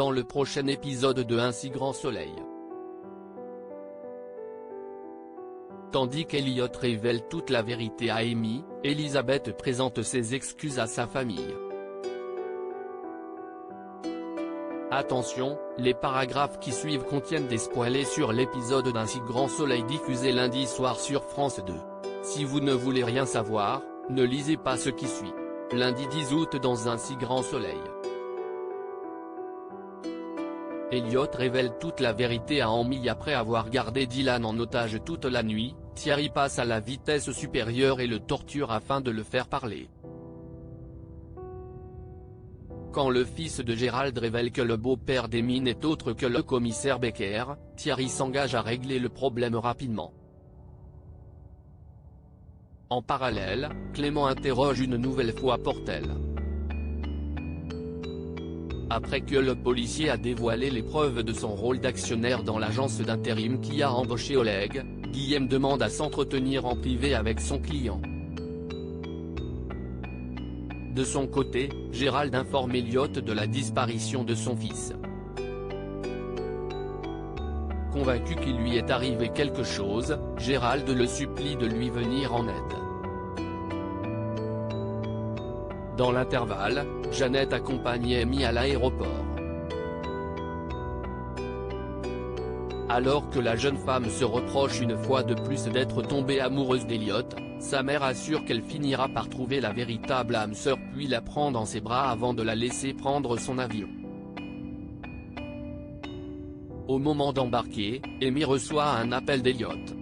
dans le prochain épisode de Un si grand soleil. Tandis qu'Elliot révèle toute la vérité à Amy, Elizabeth présente ses excuses à sa famille. Attention, les paragraphes qui suivent contiennent des spoilers sur l'épisode d'Un si grand soleil diffusé lundi soir sur France 2. Si vous ne voulez rien savoir, ne lisez pas ce qui suit. Lundi 10 août dans Un si grand soleil. Elliot révèle toute la vérité à Amy après avoir gardé Dylan en otage toute la nuit. Thierry passe à la vitesse supérieure et le torture afin de le faire parler. Quand le fils de Gérald révèle que le beau-père d'Amy n'est autre que le commissaire Becker, Thierry s'engage à régler le problème rapidement. En parallèle, Clément interroge une nouvelle fois Portel. Après que le policier a dévoilé les preuves de son rôle d'actionnaire dans l'agence d'intérim qui a embauché Oleg, Guillaume demande à s'entretenir en privé avec son client. De son côté, Gérald informe Elliot de la disparition de son fils. Convaincu qu'il lui est arrivé quelque chose, Gérald le supplie de lui venir en aide. Dans l'intervalle, Jeannette accompagne Amy à l'aéroport. Alors que la jeune femme se reproche une fois de plus d'être tombée amoureuse d'Elliot, sa mère assure qu'elle finira par trouver la véritable âme sœur puis la prend dans ses bras avant de la laisser prendre son avion. Au moment d'embarquer, Amy reçoit un appel d'Elliot.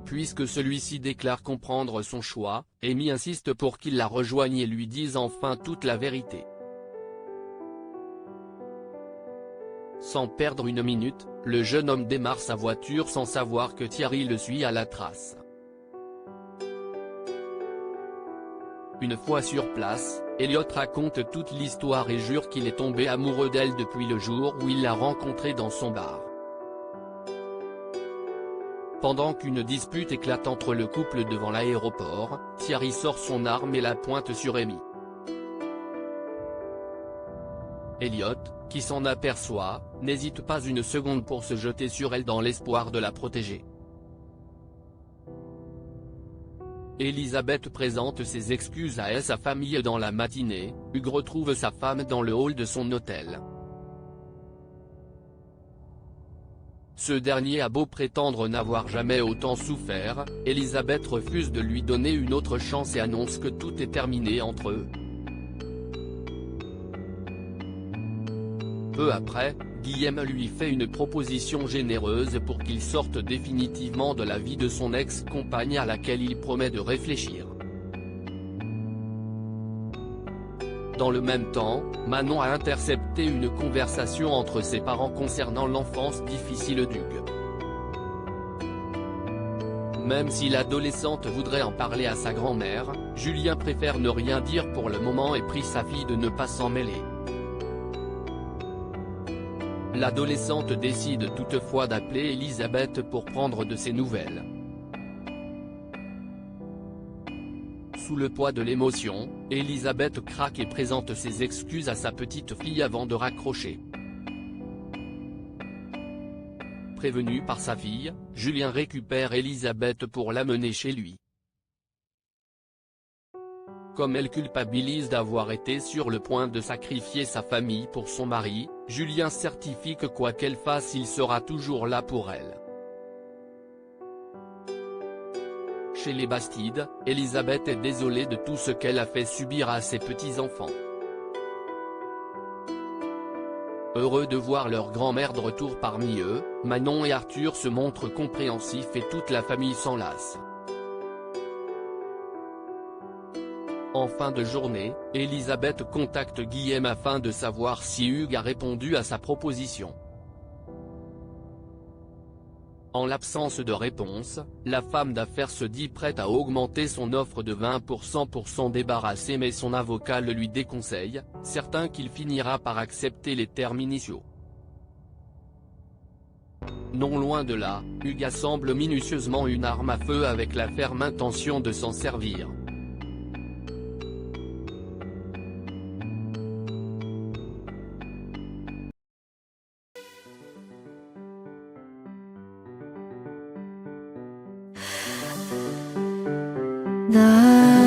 Puisque celui-ci déclare comprendre son choix, Amy insiste pour qu'il la rejoigne et lui dise enfin toute la vérité. Sans perdre une minute, le jeune homme démarre sa voiture sans savoir que Thierry le suit à la trace. Une fois sur place, Elliot raconte toute l'histoire et jure qu'il est tombé amoureux d'elle depuis le jour où il l'a rencontrée dans son bar. Pendant qu'une dispute éclate entre le couple devant l'aéroport, Thierry sort son arme et la pointe sur Amy. Elliot, qui s'en aperçoit, n'hésite pas une seconde pour se jeter sur elle dans l'espoir de la protéger. Elizabeth présente ses excuses à sa famille dans la matinée. Hugh retrouve sa femme dans le hall de son hôtel. Ce dernier a beau prétendre n'avoir jamais autant souffert, Elizabeth refuse de lui donner une autre chance et annonce que tout est terminé entre eux. Peu après, Guillaume lui fait une proposition généreuse pour qu'il sorte définitivement de la vie de son ex-compagne à laquelle il promet de réfléchir. Dans le même temps, Manon a intercepté une conversation entre ses parents concernant l'enfance difficile d'Hugues. Même si l'adolescente voudrait en parler à sa grand-mère, Julien préfère ne rien dire pour le moment et prie sa fille de ne pas s'en mêler. L'adolescente décide toutefois d'appeler Elizabeth pour prendre de ses nouvelles. Sous le poids de l'émotion, Elizabeth craque et présente ses excuses à sa petite fille avant de raccrocher. Prévenu par sa fille, Julien récupère Elizabeth pour l'amener chez lui. Comme elle culpabilise d'avoir été sur le point de sacrifier sa famille pour son mari, Julien certifie que quoi qu'elle fasse il sera toujours là pour elle. Chez les Bastides, Elizabeth est désolée de tout ce qu'elle a fait subir à ses petits-enfants. Heureux de voir leur grand-mère de retour parmi eux, Manon et Arthur se montrent compréhensifs et toute la famille s'enlace. En fin de journée, Elizabeth contacte Guillaume afin de savoir si Hugues a répondu à sa proposition. En l'absence de réponse, la femme d'affaires se dit prête à augmenter son offre de 20% pour s'en débarrasser mais son avocat le lui déconseille, certain qu'il finira par accepter les termes initiaux. Non loin de là, Hugues assemble minutieusement une arme à feu avec la ferme intention de s'en servir. The